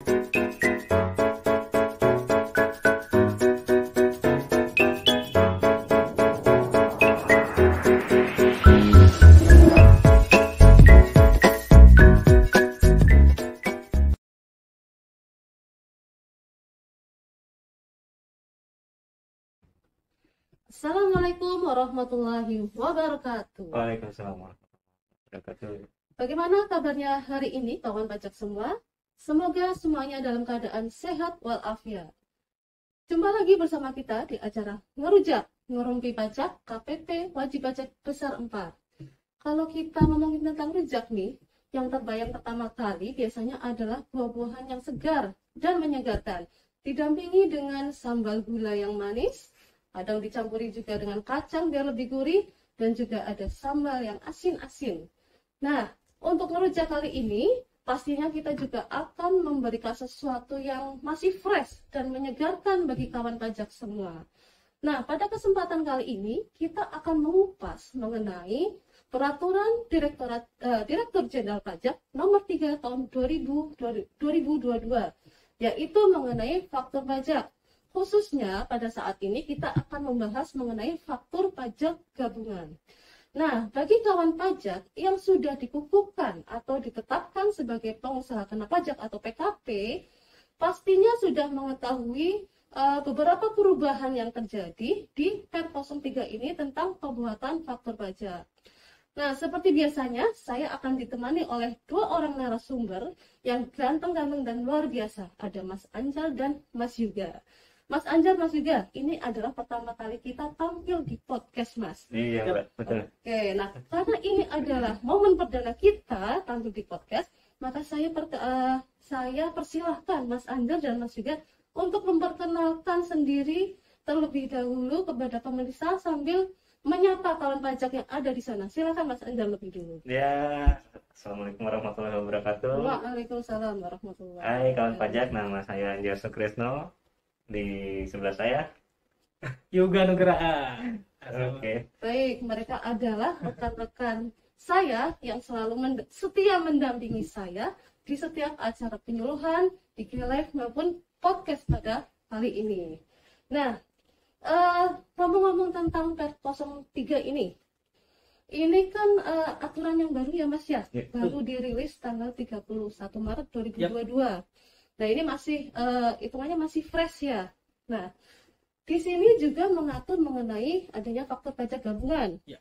Assalamualaikum warahmatullahi wabarakatuh. Waalaikumsalam warahmatullahi wabarakatuh. Bagaimana kabarnya hari ini kawan pajak semua? Semoga semuanya dalam keadaan sehat walafiat. Jumpa lagi bersama kita di acara Ngerujak, Ngerumpi Pajak KPP Wajib Pajak Besar 4. Kalau kita ngomongin tentang rujak nih, yang terbayang pertama kali biasanya adalah buah-buahan yang segar dan menyegarkan, didampingi dengan sambal gula yang manis, kadang dicampuri juga dengan kacang biar lebih gurih, dan juga ada sambal yang asin-asin. Nah, untuk ngerujak kali ini, pastinya kita juga akan memberikan sesuatu yang masih fresh dan menyegarkan bagi kawan pajak semua. Nah, pada kesempatan kali ini, kita akan mengupas mengenai Peraturan Direktur Jenderal Pajak Nomor 3 Tahun 2022, yaitu mengenai faktur pajak. Khususnya pada saat ini kita akan membahas mengenai faktur pajak gabungan. Nah, bagi kawan pajak yang sudah dikukuhkan atau ditetapkan sebagai pengusaha kena pajak atau PKP, pastinya sudah mengetahui beberapa perubahan yang terjadi di Per 03 ini tentang pembuatan faktur pajak. Nah, seperti biasanya, saya akan ditemani oleh dua orang narasumber yang ganteng-ganteng dan luar biasa. Ada Mas Anjar dan Mas Yuga. Mas Anjar, Mas Yuga, ini adalah pertama kali kita tampil di podcast, Mas. Iya, Mbak, betul. Oke, nah karena ini adalah momen perdana kita tampil di podcast, maka saya persilahkan Mas Anjar dan Mas Yuga untuk memperkenalkan sendiri terlebih dahulu kepada pemirsa sambil menyapa kawan pajak yang ada di sana. Silakan Mas Anjar lebih dulu. Ya, Assalamualaikum warahmatullahi wabarakatuh. Waalaikumsalam warahmatullahi wabarakatuh. Hai kawan pajak, nama saya Anjar Sukresno. Di sebelah saya Yuga Nugraha. Oke. Baik, mereka adalah rekan-rekan saya yang selalu setia mendampingi saya di setiap acara penyuluhan, di live maupun podcast pada kali ini. Nah, ngomong-ngomong tentang Per 03 ini kan aturan yang baru ya Mas ya, baru dirilis tanggal 31 Maret 2022. Nah, ini masih hitungannya masih fresh ya. Nah, di sini juga mengatur mengenai adanya faktur pajak gabungan. Ya.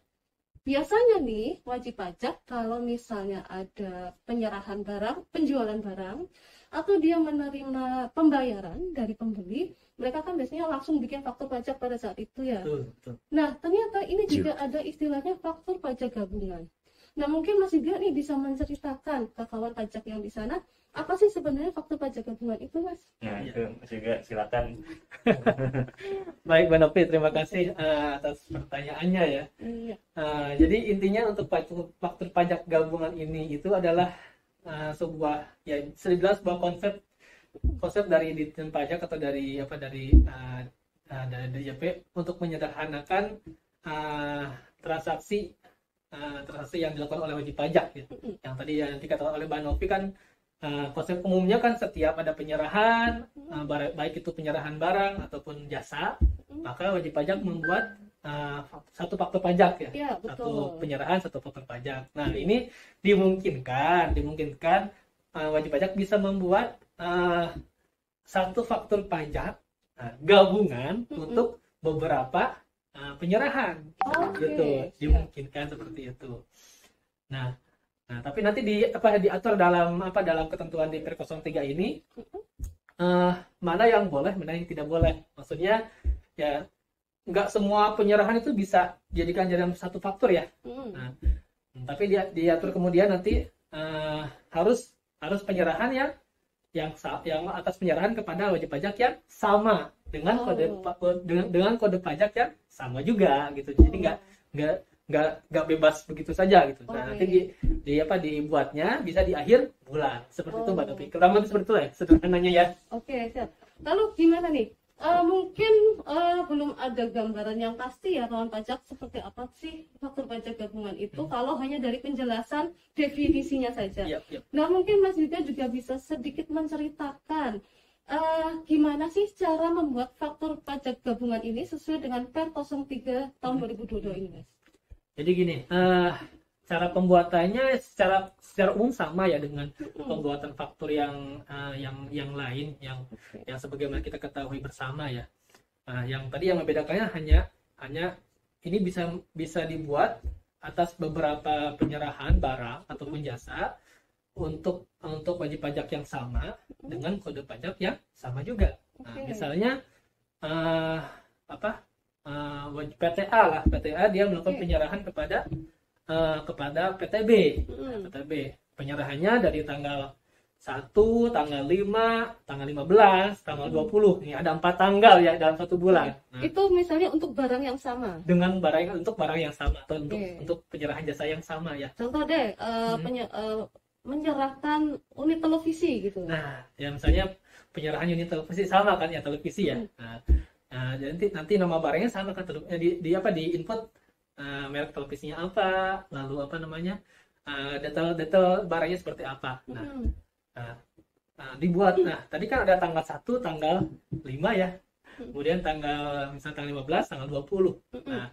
Biasanya nih wajib pajak kalau misalnya ada penyerahan barang, penjualan barang, atau dia menerima pembayaran dari pembeli, mereka kan biasanya langsung bikin faktur pajak pada saat itu ya. Betul. Nah, ternyata ini juga ada istilahnya faktur pajak gabungan. Nah, mungkin Mas Yuga nih bisa menceritakan ke kawan pajak yang di sana, apa sih sebenarnya faktur pajak gabungan itu, Mas? Nah, itu Mas juga silakan. Baik, Mbak Novi, terima kasih atas pertanyaannya ya. Iya. Jadi intinya untuk faktur pajak gabungan ini itu adalah sebuah sebuah konsep dari Ditjen Pajak atau dari DJP untuk menyederhanakan transaksi yang dilakukan oleh wajib pajak gitu. Yang tadi yang dikatakan oleh Mbak Novi kan konsep umumnya kan setiap ada penyerahan baik itu penyerahan barang ataupun jasa, maka wajib pajak membuat satu faktur pajak ya. Iya, betul. Satu penyerahan, satu faktur pajak. Nah, ini dimungkinkan wajib pajak bisa membuat satu faktur pajak gabungan untuk beberapa penyerahan, gitu. Dimungkinkan seperti itu. Nah, tapi nanti diatur dalam ketentuan di Per 03 ini mana yang boleh, mana yang tidak boleh. Maksudnya ya nggak semua penyerahan itu bisa dijadikan dalam satu faktur ya. Nah, tapi diatur kemudian nanti harus penyerahan yang atas penyerahan kepada wajib pajak yang sama dengan kode pajak yang sama juga gitu. Jadi nggak bebas begitu saja gitu. Nah, nanti dibuatnya bisa di akhir bulan seperti itu Mbak Novi. Kurang lebih seperti itu ya sederhananya ya. Oke, siap. Lalu gimana nih Mungkin belum ada gambaran yang pasti ya kawan pajak seperti apa sih faktur pajak gabungan itu kalau hanya dari penjelasan definisinya saja. Yap. Nah mungkin Mas Yuda juga bisa sedikit menceritakan gimana sih cara membuat faktur pajak gabungan ini sesuai dengan Per 03 tahun 2022 ini Mas. Jadi gini, cara pembuatannya secara umum sama ya dengan pembuatan faktur yang lain yang sebagaimana kita ketahui bersama ya. Yang tadi yang membedakannya hanya ini bisa dibuat atas beberapa penyerahan barang ataupun jasa untuk wajib pajak yang sama dengan kode pajak yang sama juga. Nah, misalnya wajib PTA lah, PTA dia melakukan penyerahan kepada PTB. PTB penyerahannya dari tanggal 1, tanggal 5, tanggal 15, tanggal 20. Ini ada 4 tanggal ya dalam satu bulan. Nah, itu misalnya untuk barang yang sama. Dengan untuk barang yang sama atau untuk penyerahan jasa yang sama ya. Contoh deh menyerahkan unit televisi gitu. Nah, ya misalnya penyerahan unit televisi sama kan ya televisi ya. Nah, jadi nanti nama barangnya sama kan di input merek televisinya apa, lalu detail barangnya seperti apa. Dibuat. Nah, tadi kan ada tanggal 1, tanggal 5 ya. Kemudian misalnya tanggal 15, tanggal 20. Nah,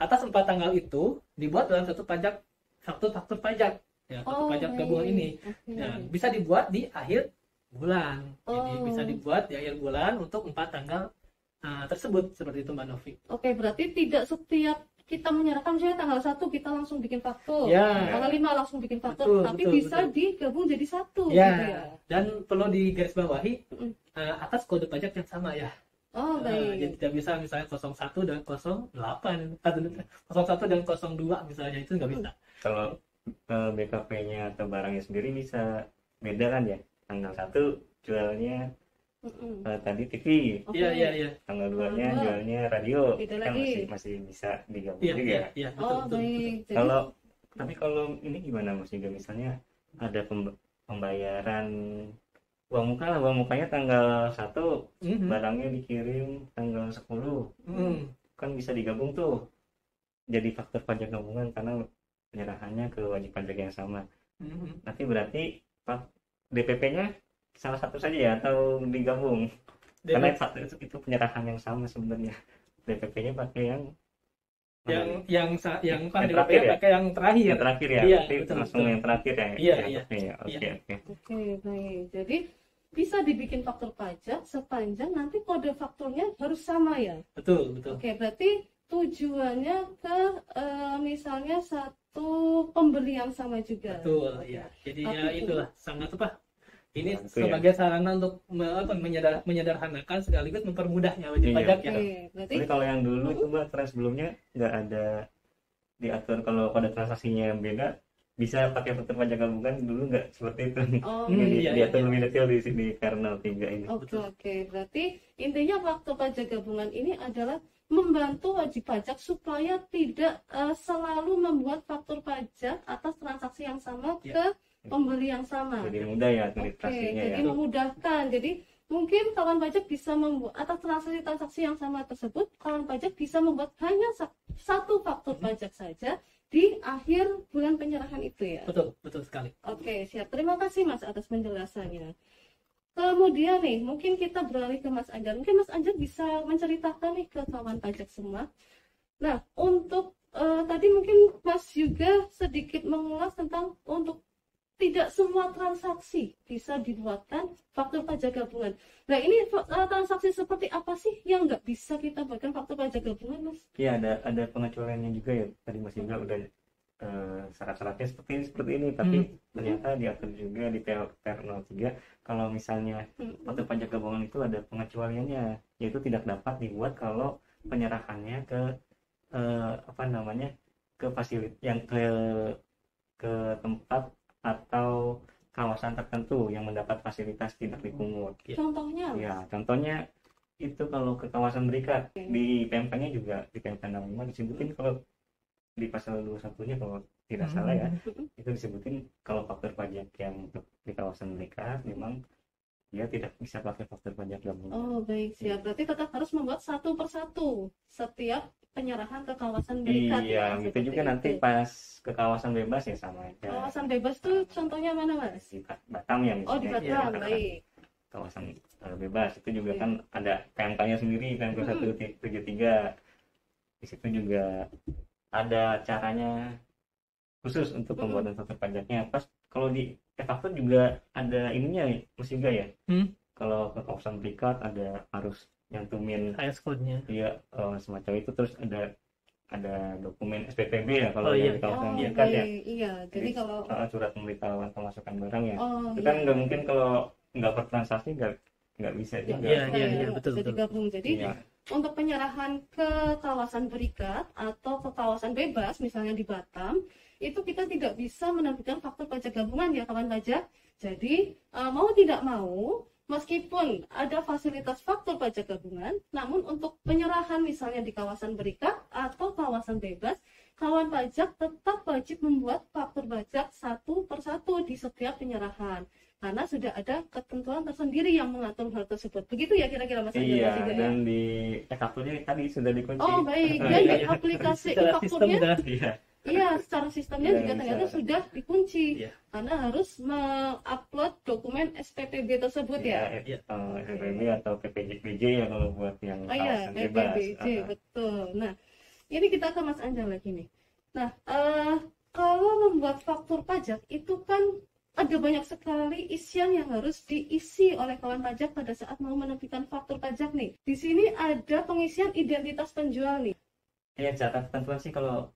atas 4 tanggal itu dibuat dalam satu faktur pajak. Ya, faktur pajak gabungan ini. Nah, bisa dibuat di akhir bulan. Jadi bisa dibuat di akhir bulan untuk 4 tanggal tersebut, seperti itu Mbak Novi. Oke, berarti tidak setiap kita menyerahkan misalnya tanggal 1 kita langsung bikin faktur, tanggal 5 langsung bikin faktur, tapi bisa digabung jadi satu. Ya. Gitu ya. Dan perlu digarisbawahi atas kode pajak yang sama ya. Oh, baik. Jadi tidak bisa misalnya 01 dan 08, 01 dan 02 misalnya, itu nggak bisa. Kalau BKP-nya atau barangnya sendiri bisa beda kan ya, tanggal 1 jualnya tadi TV, iya. Tanggal 2-nya jualnya radio, kan lagi. masih bisa digabung juga. Iya, betul. Baik. Tapi kalau ini gimana Mas juga, misalnya ada pembayaran uang muka lah, uang mukanya tanggal 1, barangnya dikirim tanggal 10, kan bisa digabung tuh jadi faktur pajak gabungan karena penyerahannya ke wajib pajak yang sama. Nanti berarti DPP-nya salah satu saja ya atau digabung? Karena itu penyerahan yang sama sebenarnya. DPP-nya pakai yang terakhir ya? Pakai yang terakhir. Yang terakhir ya. Iya, langsung yang terakhir ya. Iya. Oke, baik. Jadi bisa dibikin faktur pajak sepanjang nanti kode fakturnya harus sama ya. Betul. Oke, berarti tujuannya ke misalnya satu pembeli yang sama juga. Betul, ya. Jadi ya itulah sangat ini sebagai sarana untuk menyederhanakan sekaligus mempermudahnya wajib pajak ya. Berarti kalau yang dulu itu Mbak, sebelumnya nggak ada diatur kalau kode transaksinya yang beda, bisa pakai faktur pajak gabungan, dulu nggak seperti itu. Diatur lebih detail di sini karena 3 ini. Oke. Berarti intinya faktur pajak gabungan ini adalah membantu wajib pajak supaya tidak selalu membuat faktur pajak atas transaksi yang sama ke pembeli yang sama. Jadi mudah ya administrasinya. Jadi memudahkan. Jadi mungkin kawan pajak bisa membuat atas transaksi yang sama tersebut, kawan pajak bisa membuat hanya satu faktur pajak saja di akhir bulan penyerahan itu ya. Betul sekali. Oke, siap. Terima kasih Mas atas penjelasannya. Kemudian nih, mungkin kita beralih ke Mas Anjar. Mungkin Mas Anjar bisa menceritakan nih ke kawan pajak semua. Nah, untuk tadi mungkin Mas juga sedikit mengulas tentang untuk tidak semua transaksi bisa dibuatkan faktur pajak gabungan. Nah, ini transaksi seperti apa sih yang nggak bisa kita buatkan faktur pajak gabungan, Mas? Iya, ada pengecualiannya juga ya. Tadi Mas juga udah syarat-syaratnya seperti ini, tapi ternyata diatur juga di Per 03 kalau misalnya faktur pajak gabungan itu ada pengecualiannya, yaitu tidak dapat dibuat kalau penyerahannya ke ke fasilitas yang ke tempat atau kawasan tertentu yang mendapat fasilitas tidak dipungut. Contohnya? Ya, contohnya itu kalau ke kawasan berikat di PMK-nya juga di PMK 65 disebutin, kalau di pasal 21-nya kalau tidak salah ya, itu disebutin kalau faktur pajak yang di kawasan berikat memang dia tidak bisa pakai faktur pajak gabungan. Oh, baik, siap. Berarti tetap harus membuat satu persatu setiap penyerahan ke kawasan berikat. Iya, ya, itu juga nanti pas ke kawasan bebas ya sama aja. Kawasan bebas tuh contohnya mana, Mas? Di Batam ya misalnya. Oh, di Batam, ya, baik. Kawasan bebas itu juga kan ada PMK-nya sendiri, PMK 173. Di situ juga ada caranya khusus untuk pembuatan faktur pajaknya. Pas kalau di e-faktur juga ada ininya Mas juga ya. Kalau ke kawasan berikat ada harus nyantumin AS code-nya. Iya, semacam itu. Terus ada dokumen SPPB ya kalau iya. di kawasan Oh, berikat ya. Iya, jadi kalau surat pemberitahuan pemasukan barang ya. Itu iya. kan nggak mungkin kalau nggak bertransaksi nggak bisa juga. Iya, betul. Digabung. Jadi Iya. untuk penyerahan ke kawasan berikat atau ke kawasan bebas, misalnya di Batam, itu kita tidak bisa menerbitkan faktur pajak gabungan ya kawan pajak. Jadi mau tidak mau, meskipun ada fasilitas faktur pajak gabungan, namun untuk penyerahan misalnya di kawasan berikat atau kawasan bebas, kawan pajak tetap wajib membuat faktur pajak satu persatu di setiap penyerahan. Karena sudah ada ketentuan tersendiri yang mengatur hal tersebut. Begitu ya kira-kira Mas Anjel? Iya, dan di e-fakturnya tadi sudah dikunci. Oh, baik. Dan di aplikasi e-fakturnya, Iya. iya, secara sistemnya juga ternyata sudah dikunci. Iya. Karena harus mengupload dokumen SPPB tersebut ya. SPPB atau PPJPJ ya kalau buat yang Oh iya, kawasan bebas. PPBJ, betul. Nah, ini kita ke Mas Anjal lagi nih. Nah, kalau membuat faktur pajak itu kan ada banyak sekali isian yang harus diisi oleh kawan pajak pada saat mau menerbitkan faktur pajak nih. Di sini ada pengisian identitas penjual nih. Ya, secara ketentuan sih kalau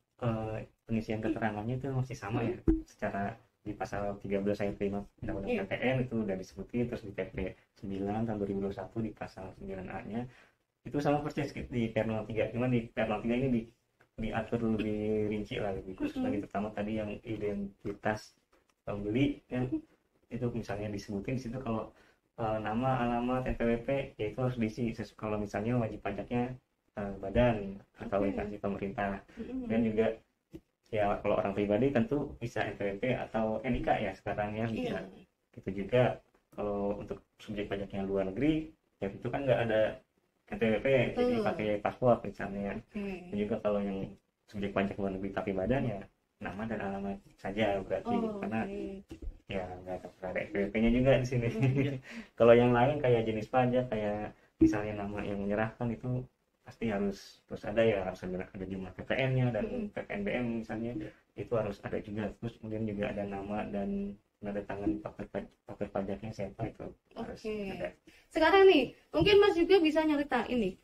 pengisian keterangannya itu masih sama ya. Secara di pasal 13 ayat 5 Undang-Undang PPN itu udah disebutin, terus di PP 9 tahun 2021 di pasal 9A-nya itu sama persis di PR03. Cuman di PR03 ini diatur lebih rinci lah, lebih khusus lagi, terutama tadi yang identitas pembeli ya, itu misalnya disebutin di situ kalau nama, alamat, NPWP ya itu harus diisi. Kalau misalnya wajib pajaknya badan atau instansi pemerintah, dan juga ya kalau orang pribadi tentu bisa NPWP atau NIK ya sekarang ya bisa. Itu juga kalau untuk subjek pajaknya luar negeri ya itu kan nggak ada NPWP, jadi pakai paspor misalnya. Dan juga kalau yang subjek pajak luar negeri tapi badan ya nama dan alamat saja berarti, karena ya nggak ada SPP-nya juga di sini. Kalau yang lain kayak jenis pajak, kayak misalnya nama yang menyerahkan itu pasti harus terus ada ya, harus ada jumlah PPN-nya dan PPNBM misalnya itu harus ada juga. Terus kemudian juga ada nama dan tanda tangan faktur pajaknya siapa itu harus ada. Sekarang nih mungkin Mas juga bisa nyerita ini.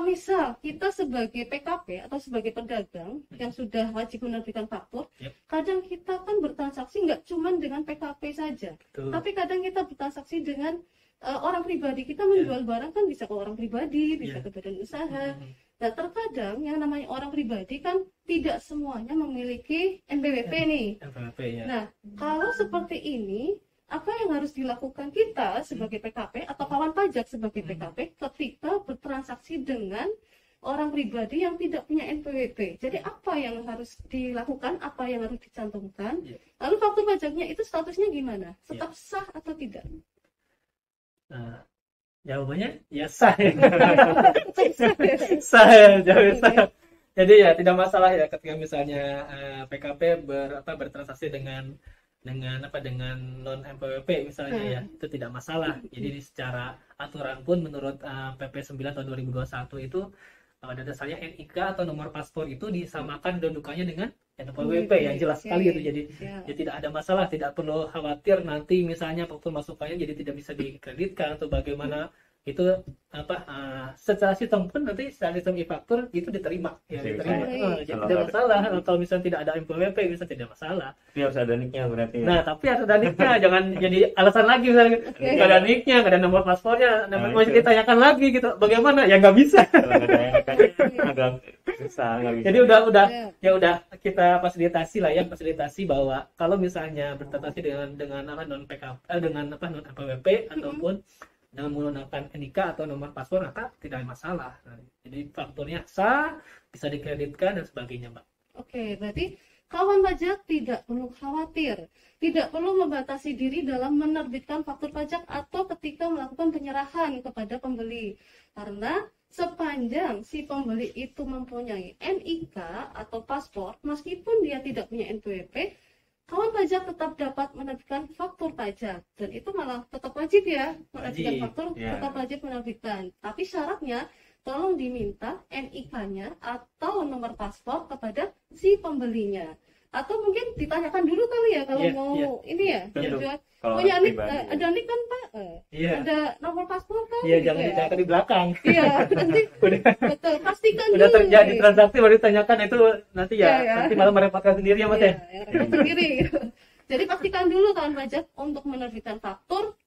Misal kita sebagai PKP atau sebagai pedagang yang sudah wajib menerbitkan faktur, kadang kita kan bertransaksi nggak cuma dengan PKP saja, tapi kadang kita bertransaksi dengan orang pribadi. Kita menjual barang kan bisa ke orang pribadi, bisa ke badan usaha. Nah, terkadang yang namanya orang pribadi kan tidak semuanya memiliki NPWP nih. Nah, kalau seperti ini, apa yang harus dilakukan kita sebagai PKP atau kawan pajak sebagai PKP ketika bertransaksi dengan orang pribadi yang tidak punya NPWP? Jadi apa yang harus dilakukan, apa yang harus dicantumkan? Lalu faktur pajaknya itu statusnya gimana? Tetap sah atau tidak? Nah, jawabannya ya sah. Sah ya, jawab sah. Jadi ya tidak masalah ya ketika misalnya PKP bertransaksi dengan non NPWP misalnya ya, itu tidak masalah. Jadi secara aturan pun menurut PP 9 tahun 2021 itu pada dasarnya NIK atau nomor paspor itu disamakan kedudukannya dengan NPWP yang jelas sekali itu. Jadi ya tidak ada masalah, tidak perlu khawatir nanti misalnya faktur masukannya jadi tidak bisa dikreditkan atau bagaimana. Itu secara sistem pun nanti secara sistem e-faktur itu diterima ya, diterima. Jadi tidak masalah. Kalau misalnya tidak ada NPWP misalnya tidak masalah. Tapi harus ada nicknya berarti ya. Nah, tapi harus ada nicknya, jangan jadi alasan lagi misalnya nggak ada nicknya, nggak ada nomor paspornya, mau ditanyakan lagi gitu. Bagaimana? Ya nggak bisa. Kalau nggak ada agak susah, nggak bisa. Jadi udah kita fasilitasi lah ya, fasilitasi bahwa kalau misalnya bertransaksi dengan non PKP dengan non NPWP ataupun dengan menggunakan NIK atau nomor paspor, maka tidak ada masalah. Jadi fakturnya sah, bisa dikreditkan dan sebagainya, Mbak. Oke, berarti kawan pajak tidak perlu khawatir, tidak perlu membatasi diri dalam menerbitkan faktur pajak atau ketika melakukan penyerahan kepada pembeli. Karena sepanjang si pembeli itu mempunyai NIK atau paspor, meskipun dia tidak punya NPWP, kawan pajak tetap dapat menerbitkan faktur pajak. Dan itu malah tetap wajib ya, menerbitkan faktur, tetap wajib menerbitkan. Tapi syaratnya, tolong diminta NIK-nya atau nomor paspor kepada si pembelinya. Atau mungkin ditanyakan dulu kali ya kalau mau ini ya. Punya NIK, ada NIK kan Pak? Ada nomor paspor kan? Iya, jangan ditanyakan di belakang. Iya, nanti betul, pastikan udah dulu. terjadi transaksi baru ditanyakan itu nanti nanti malah merepotkan sendiri ya Mas ya. Repot sendiri. Jadi pastikan dulu kawan pajak untuk menerbitkan faktur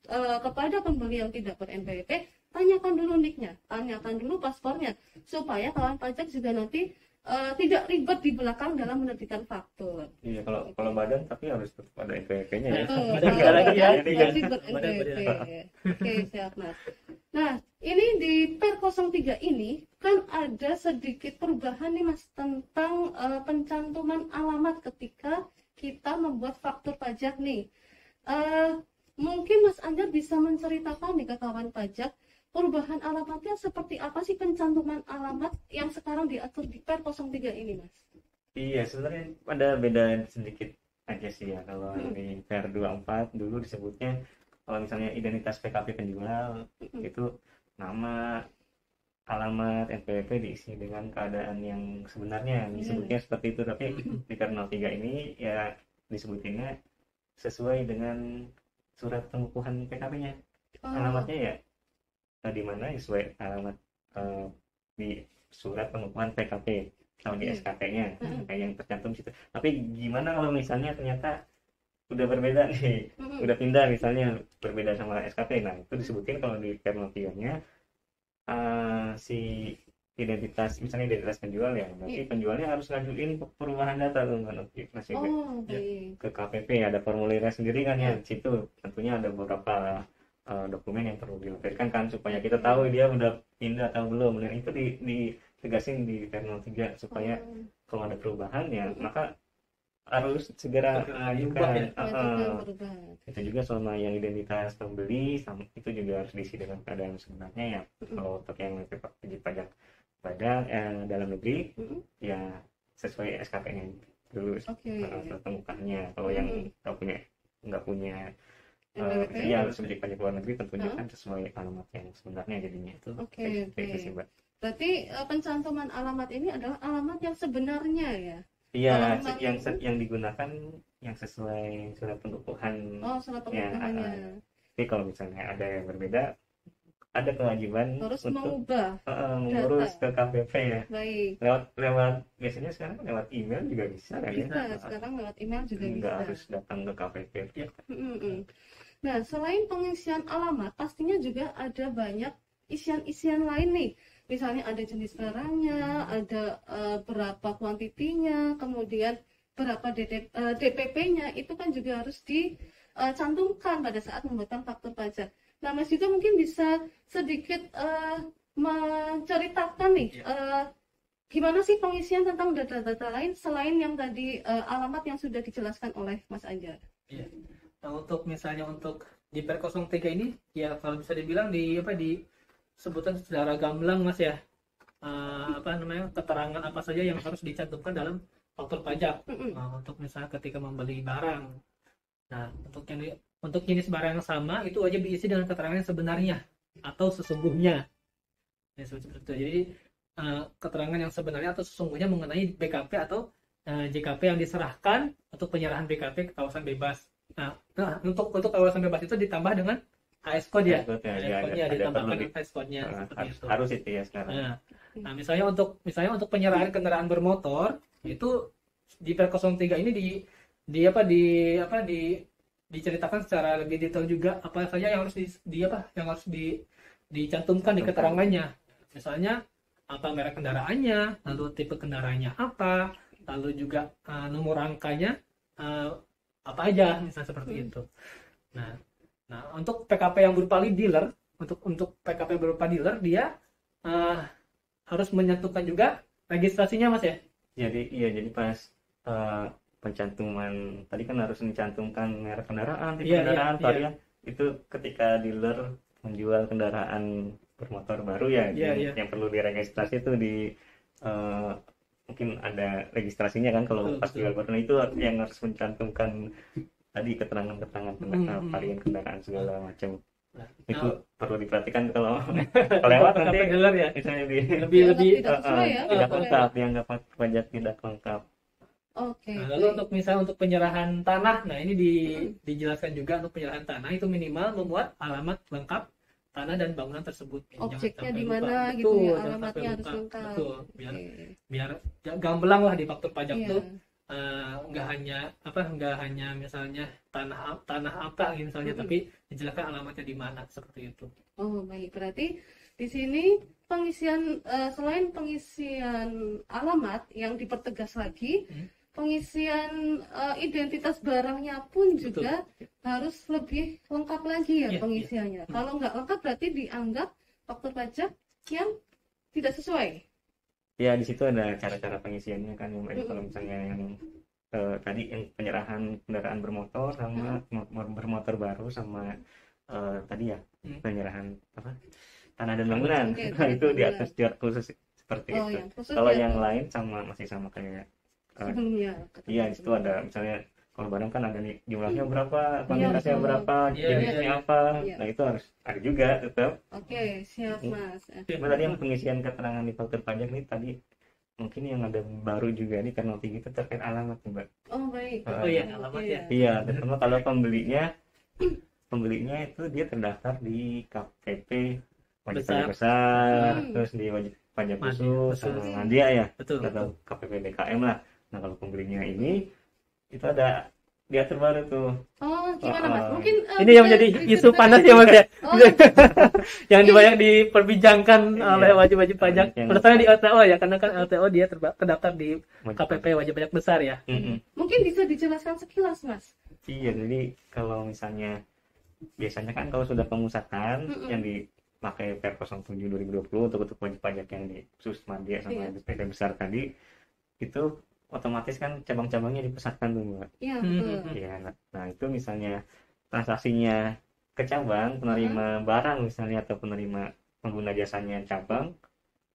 kepada pembeli yang tidak ber-NPWP, tanyakan dulu NIK-nya, tanyakan dulu paspornya, supaya kawan pajak juga nanti tidak ribet di belakang dalam menerbitkan faktur. Iya, kalau badan tapi harus tetap ada NPWP-nya ya. Betul, lagi ya. wajib ber-NPWP. Oke, siap Mas. Nah, ini di Per 03 ini kan ada sedikit perubahan nih Mas tentang pencantuman alamat ketika kita membuat faktur pajak nih. Mungkin Mas Anjar bisa menceritakan nih ke kawan pajak, perubahan alamatnya seperti apa sih pencantuman alamat yang sekarang diatur di Per 03 ini, Mas? Iya, sebenarnya ada beda sedikit aja sih ya. Kalau di Per 24 dulu disebutnya, kalau misalnya identitas PKP penjual, itu nama, alamat, NPWP diisi dengan keadaan yang sebenarnya, disebutnya seperti itu. Tapi di Per 03 ini ya disebutnya sesuai dengan surat pengukuhan PKP-nya. Alamatnya ya di mana sesuai alamat di surat pengukuhan PKP sama di SKP-nya kayak yang tercantum situ. Tapi gimana kalau misalnya ternyata udah berbeda nih, udah pindah misalnya berbeda sama SKP, nah itu disebutin kalau di Per03-nya si identitas, misalnya identitas penjual ya, berarti penjualnya harus ngajuin perubahan data nanti masih ke KPP, ada formulirnya sendiri kan ya. Di situ tentunya ada beberapa dokumen yang perlu dilampirkan kan supaya kita tahu dia udah pindah atau belum. Dan itu ditegasin di Per03 supaya kalau ada perubahan ya maka harus segera ajukan. Itu juga sama yang identitas pembeli, itu juga harus diisi dengan keadaan sebenarnya ya. Kalau untuk yang wajib pajak dalam negeri ya sesuai SKP-nya dulu temukannya. Kalau yang nggak punya ya harus wajib pajak luar negeri tentunya kan sesuai alamat yang sebenarnya jadinya itu. Itu sih, Mbak. Berarti pencantuman alamat ini adalah alamat yang sebenarnya ya? Iya, yang digunakan yang sesuai surat pengukuhan. Surat pengukuhannya. Tapi kalau misalnya ada yang berbeda, ada kewajiban harus untuk mengurus ke KPP ya. Baik. Lewat biasanya sekarang lewat email juga bisa kan ya? Sekarang lewat email juga bisa. Nggak harus datang ke KPP. Ya. Nah, selain pengisian alamat, pastinya juga ada banyak isian-isian lain nih. Misalnya ada jenis barangnya, ada berapa kuantitinya, kemudian berapa DPP-nya, itu kan juga harus dicantumkan pada saat membuatkan faktur pajak. Nah, Mas juga mungkin bisa sedikit menceritakan nih, gimana sih pengisian tentang data-data lain selain yang tadi alamat yang sudah dijelaskan oleh Mas Anjar. Iya. Nah, untuk misalnya untuk di Per 03 ini ya kalau bisa dibilang disebutkan secara gamblang Mas ya, keterangan apa saja yang harus dicantumkan dalam faktur pajak. Untuk misalnya ketika membeli barang, nah untuk jenis barang yang sama itu wajib diisi dengan keterangan yang sebenarnya atau sesungguhnya. Ya, seperti itu. Jadi keterangan yang sebenarnya atau sesungguhnya mengenai BKP atau JKP yang diserahkan untuk penyerahan BKP ke kawasan bebas. Nah untuk kawasan bebas itu ditambah dengan AS code ya. AS-nya ditambahkan AS code-nya seperti itu. Harus itu ya sekarang. Nah, misalnya untuk penyerahan kendaraan bermotor itu di Per 03 ini diceritakan secara lebih detail juga apa saja yang harus dicantumkan di keterangannya. Misalnya apa merek kendaraannya, lalu tipe kendaraannya apa, lalu juga nomor rangkanya apa aja, misalnya seperti itu. Nah, untuk PKP yang berupa dealer, untuk PKP berupa dealer dia harus menyentuhkan juga registrasinya Mas ya. Jadi pas pencantuman tadi kan harus mencantumkan merek kendaraan, tipe Iya, kendaraan, iya, varian. Itu ketika dealer menjual kendaraan bermotor baru ya, Iya, yang perlu diregistrasi itu di eh, mungkin ada registrasinya kan kalau Betul, pas betul. jual baru. Nah, itu yang harus mencantumkan tadi keterangan-keterangan varian kendaraan segala macam. Nah, Itu perlu diperhatikan kalau kelewat nanti dealer ya. misalnya Lebih Tidak sesuai ya. tidak Oke. lengkap, dianggap pajak tidak lengkap. Oke. Nah, lalu untuk misalnya untuk penyerahan tanah, nah ini dijelaskan juga untuk penyerahan tanah itu minimal memuat alamat lengkap tanah dan bangunan tersebut. Jangan Objeknya sampai di lupa. mana Betul, gitu ya, jangan alamatnya sampai harus lupa. lengkap. Betul, Oke. biar gamblang lah di faktur pajak Iya. tuh. Nggak hanya misalnya tanah apa gitu misalnya, tapi dijelaskan alamatnya di mana seperti itu. Oh, baik. Berarti di sini pengisian selain pengisian alamat yang dipertegas lagi, pengisian identitas barangnya pun juga harus lebih lengkap lagi ya Iya, pengisiannya. Kalau nggak lengkap berarti dianggap faktur pajak yang tidak sesuai. Ya, di situ ada cara-cara pengisiannya kan. Kalau misalnya yang tadi yang penyerahan kendaraan bermotor sama bermotor baru sama tadi ya penyerahan tanah dan bangunan. Oke, Nah, itu tanah diatur secara khusus seperti Oh, itu. yang khusus Kalau ya, yang lain masih sama kayak sebelumnya. iya, di situ ada misalnya kalau barang kan ada nih jumlahnya berapa, kuantitasnya betul. berapa, Iya, jenisnya iya. apa. Iya. Nah, itu harus ada juga tetap. Oke, siap Mas. Cuma tadi yang pengisian keterangan di faktur pajak nih tadi mungkin yang ada baru juga nih penalti itu terkait alamat nih, Mbak. Oh, baik. Oh iya, alamat ya. Iya, terutama kalau pembelinya itu dia terdaftar di KPP wajib pajak besar, terus di wajib pajak khusus sama Madya ya, Betul. atau KPP BKM lah. Nah, kalau pembelinya ini itu ada diatur baru tuh. Oh, gimana Mas? Mungkin ini yang menjadi isu panas ya Mas ya. Oh, Yang banyak diperbincangkan oleh wajib-wajib pajak. Yang- Terutama di LTO ya, karena kan LTO dia terdaftar di KPP wajib pajak besar ya. mungkin bisa dijelaskan sekilas Mas. Iya, jadi kalau misalnya biasanya kan kalau sudah pemusatan yang dipakai Per 07 2020 untuk wajib pajak yang di khusus Madya sama BPP besar tadi itu otomatis kan cabang-cabangnya dipusatkan tuh, Mbak. Iya, betul. Iya, nah itu misalnya transaksinya ke cabang, penerima barang misalnya atau penerima pengguna jasanya cabang,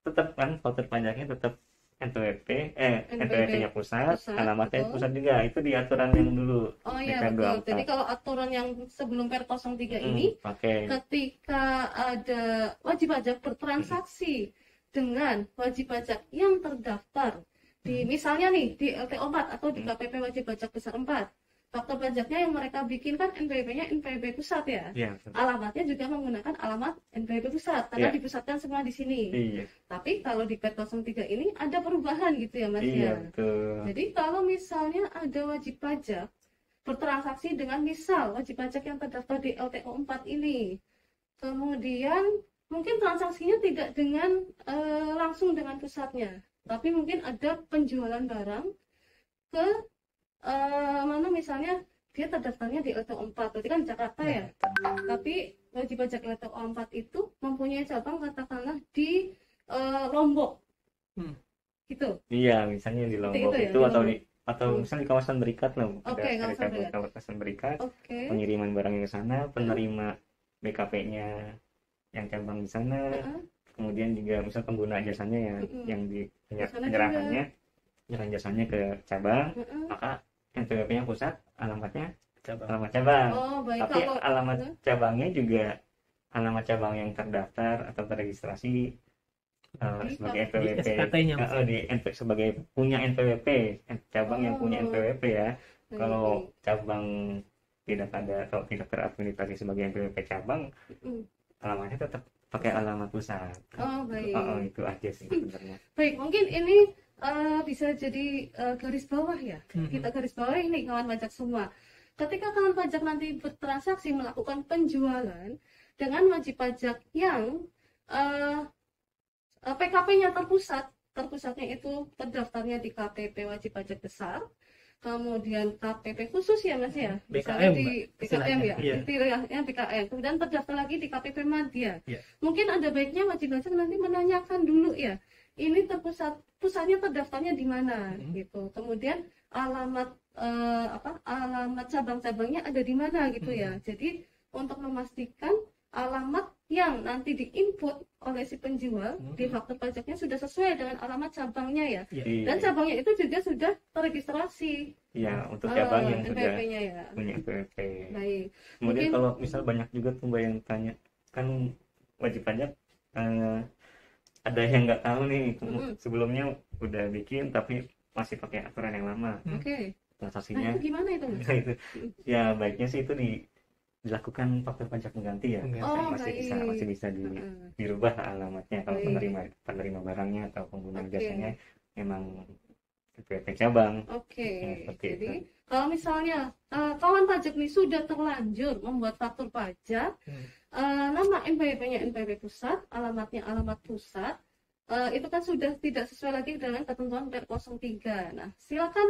tetap kan faktur pajaknya tetap NPWP-nya pusat, alamatnya betul. pusat juga. Itu di aturan yang dulu. Oh iya, PK betul. 24. Jadi kalau aturan yang sebelum Per 03 ini, pakai ketika ada wajib pajak bertransaksi dengan wajib pajak yang terdaftar di misalnya nih di LTO 4 atau di KPP wajib pajak besar 4, faktur pajaknya yang mereka bikin kan NPWP-nya NPWP pusat ya. Iya, betul. Alamatnya juga menggunakan alamat NPWP pusat karena dipusatkan semua di sini. Iya. Tapi kalau di Per 03 ini ada perubahan gitu ya Mas Iya, ya. betul. Jadi kalau misalnya ada wajib pajak bertransaksi dengan misal wajib pajak yang terdaftar di LTO 4 ini, kemudian mungkin transaksinya tidak dengan langsung dengan pusatnya, tapi mungkin ada penjualan barang ke mana misalnya dia terdaftarnya di LTO 4, berarti kan Jakarta ya, tapi wajib pajak LTO 4 itu mempunyai cabang katakanlah di Lombok, gitu. Iya, misalnya di Lombok Itu ya, itu di atau Lombok. atau misalnya di kawasan Berikat lah. Oke, Kawasan Berikat. Oke. Pengiriman barangnya ke sana, penerima BKP-nya yang cabang di sana, kemudian juga misal pengguna jasanya yang di penyerahannya jasanya ke cabang, maka NPWP-nya pusat, alamat cabang. Oh, baik. Tapi Kalau alamat cabangnya juga alamat cabang yang terdaftar atau terregistrasi sebagai NPWP, sebagai punya NPWP, cabang yang punya NPWP ya. Kalau cabang tidak ada atau tidak teradministrasi sebagai NPWP cabang, alamatnya tetap pakai alamat pusat. Oh, baik. Itu aja sih sebenarnya. Baik, mungkin ini bisa jadi garis bawah ya. Kita garis bawah ini kawan pajak semua. Ketika kawan pajak nanti bertransaksi melakukan penjualan dengan wajib pajak yang PKP-nya terpusatnya itu terdaftarnya di KPP wajib pajak besar, kemudian KPP khusus ya Mas ya, misalnya di BKM ya, istilahnya BKM, kemudian terdaftar lagi di KPP Madya. Mungkin ada baiknya wajib pajak nanti menanyakan dulu ya, ini pusatnya terdaftarnya di mana gitu, kemudian alamat alamat cabang-cabangnya ada di mana gitu ya. Jadi untuk memastikan alamat yang nanti diinput oleh si penjual di faktur pajaknya sudah sesuai dengan alamat cabangnya ya. Dan cabangnya itu juga sudah terregistrasi. Ya, untuk cabang yang sudah NPWP-nya ya. punya NPWP. Baik. Kemudian Mungkin, kalau misal banyak juga tuh Mbak yang tanya, kan wajib pajak ada yang nggak tahu nih, sebelumnya udah bikin tapi masih pakai aturan yang lama. Oke. Transaksinya. Nah, itu gimana itu? Mas? Itu. Ya, baiknya sih itu dilakukan faktur pajak pengganti ya. Masih bisa dirubah alamatnya kalau penerima barangnya atau pengguna jasanya memang NPWP cabang. Oke. Jadi kalau misalnya kawan pajak ini sudah terlanjur membuat faktur pajak, nama NPWP-nya NPWP pusat, alamatnya alamat pusat, itu kan sudah tidak sesuai lagi dengan ketentuan PER 03. Nah, silakan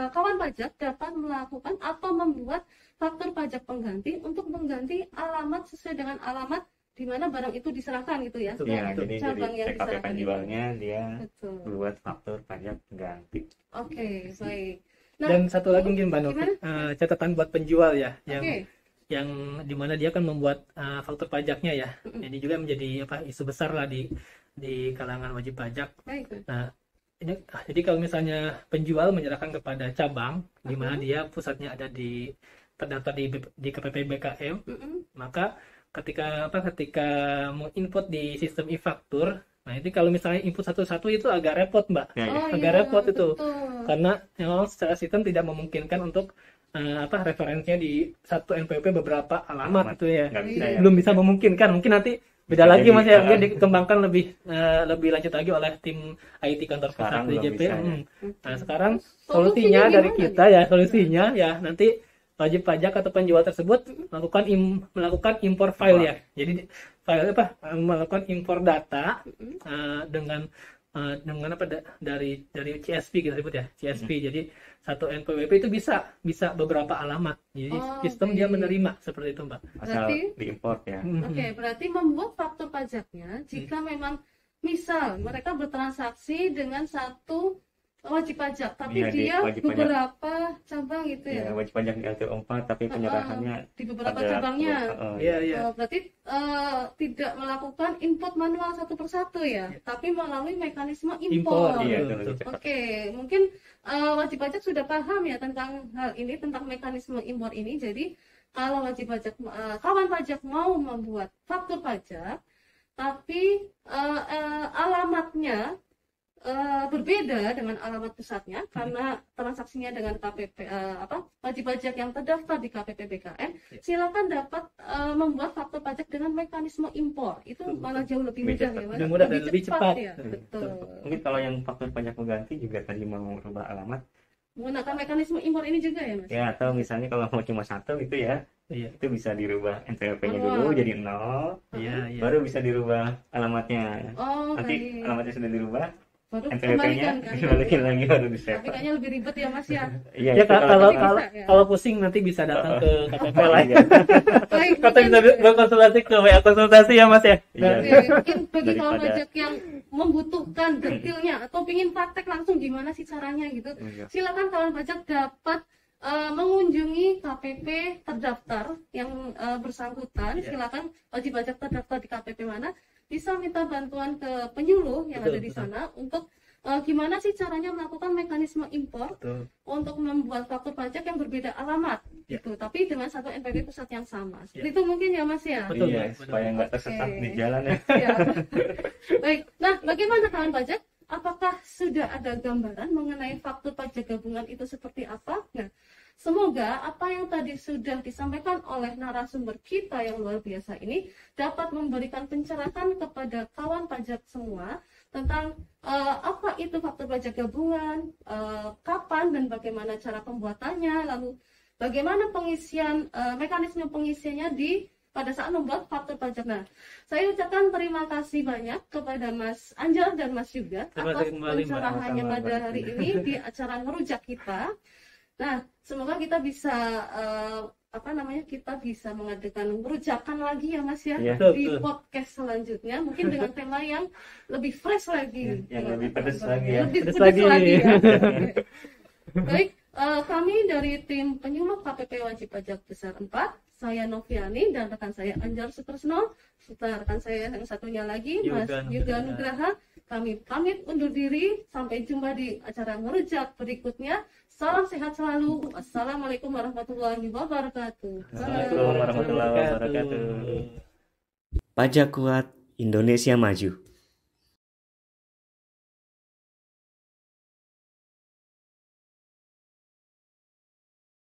kawan pajak dapat melakukan atau membuat faktur pajak pengganti untuk mengganti alamat sesuai dengan alamat di mana barang itu diserahkan gitu ya. Iya, jadi TKP penjualnya dia buat faktur pajak pengganti. Oke, baik. Nah, dan satu lagi mungkin Mbak Novi, catatan buat penjual ya, yang dimana dia kan membuat faktur pajaknya ya. Ini juga menjadi isu besar lah di kalangan wajib pajak. Nah, jadi kalau misalnya penjual menyerahkan kepada cabang di mana dia pusatnya ada terdaftar di KPP BKM, maka ketika menginput di sistem e-faktur, nah itu kalau misalnya input satu-satu itu agak repot Mbak, repot itu, karena memang secara sistem tidak memungkinkan untuk referensinya di satu NPWP beberapa alamat itu ya, belum bisa memungkinkan. Mungkin nanti beda lagi Mas ya, dia dikembangkan lebih lanjut lagi oleh tim IT kantor pusat DJP. Nah sekarang solusinya dari kita ya, nanti wajib pajak atau penjual tersebut melakukan impor file ya. Jadi file melakukan impor data dengan dari CSV kita sebut ya, CSV. Jadi satu NPWP itu bisa beberapa alamat. Jadi sistem dia menerima seperti itu Mbak. Asal diimport ya. Oke, berarti membuat faktur pajaknya jika memang misal mereka bertransaksi dengan satu wajib pajak, tapi dia beberapa cabang gitu ya. Wajib pajak di LTO 4 tapi penyerahannya di beberapa cabangnya. Berarti tidak melakukan input manual satu persatu ya, tapi melalui mekanisme impor. Oke, mungkin wajib pajak sudah paham ya tentang hal ini, tentang mekanisme impor ini. Jadi kalau wajib pajak kawan pajak mau membuat faktur pajak tapi alamatnya berbeda dengan alamat pusatnya karena transaksinya dengan KPP wajib pajak yang terdaftar di KPP BKM, silakan dapat membuat faktur pajak dengan mekanisme impor. Itu malah jauh lebih mudah ya, lebih mudah dan lebih cepat ya. Betul. Mungkin kalau yang faktur pajak pengganti juga tadi mau merubah alamat menggunakan mekanisme impor ini juga ya Mas? Ya, atau misalnya kalau mau cuma satu gitu ya, itu bisa dirubah NPWP-nya dulu jadi 0, baru bisa dirubah alamatnya. Nanti alamatnya sudah dirubah, baru NPWP-nya dibalikin lagi baru di-save. Tapi kayaknya lebih ribet ya Mas ya. Ya kalau pusing nanti bisa datang ke KPP lain. Atau bisa berkonsultasi ke WA konsultasi ya Mas ya. Mungkin bagi kawan pajak yang membutuhkan detailnya atau ingin praktek langsung gimana sih caranya gitu, silakan kawan pajak dapat mengunjungi KPP terdaftar yang bersangkutan. Silakan wajib pajak terdaftar di KPP mana, bisa minta bantuan ke penyuluh yang ada di sana untuk gimana sih caranya melakukan mekanisme impor untuk membuat faktur pajak yang berbeda alamat gitu, tapi dengan satu NPWP pusat yang sama. Seperti itu mungkin ya Mas ya. Supaya nggak tersesat di jalan ya. Baik. Nah, bagaimana kawan pajak? Apakah sudah ada gambaran mengenai faktur pajak gabungan itu seperti apa? Nah, semoga apa yang tadi sudah disampaikan oleh narasumber kita yang luar biasa ini dapat memberikan pencerahan kepada kawan pajak semua tentang apa itu faktur pajak gabungan, kapan dan bagaimana cara pembuatannya, lalu bagaimana pengisian mekanisme pengisiannya pada saat membuat faktur pajak. Nah, saya ucapkan terima kasih banyak kepada Mas Anjar dan Mas Yuga atas pencerahannya pada hari ini di acara ngerujak kita. Nah, semoga kita bisa kita bisa mengadakan ngerujakan lagi ya Mas ya, di podcast selanjutnya, mungkin dengan tema yang lebih fresh lagi, yang lebih pedas lagi ya. Lebih pedas lagi ya. Baik, Kami dari tim penyumak KPP Wajib Pajak Besar 4, saya Noviani dan rekan saya Anjar Sutresno, serta rekan saya yang satunya lagi, Mas Yoga Nugraha. Kami pamit undur diri, sampai jumpa di acara ngerujak berikutnya. Salam sehat selalu. Wassalamualaikum warahmatullahi wabarakatuh. Assalamualaikum warahmatullahi wabarakatuh. Pajak kuat, Indonesia maju.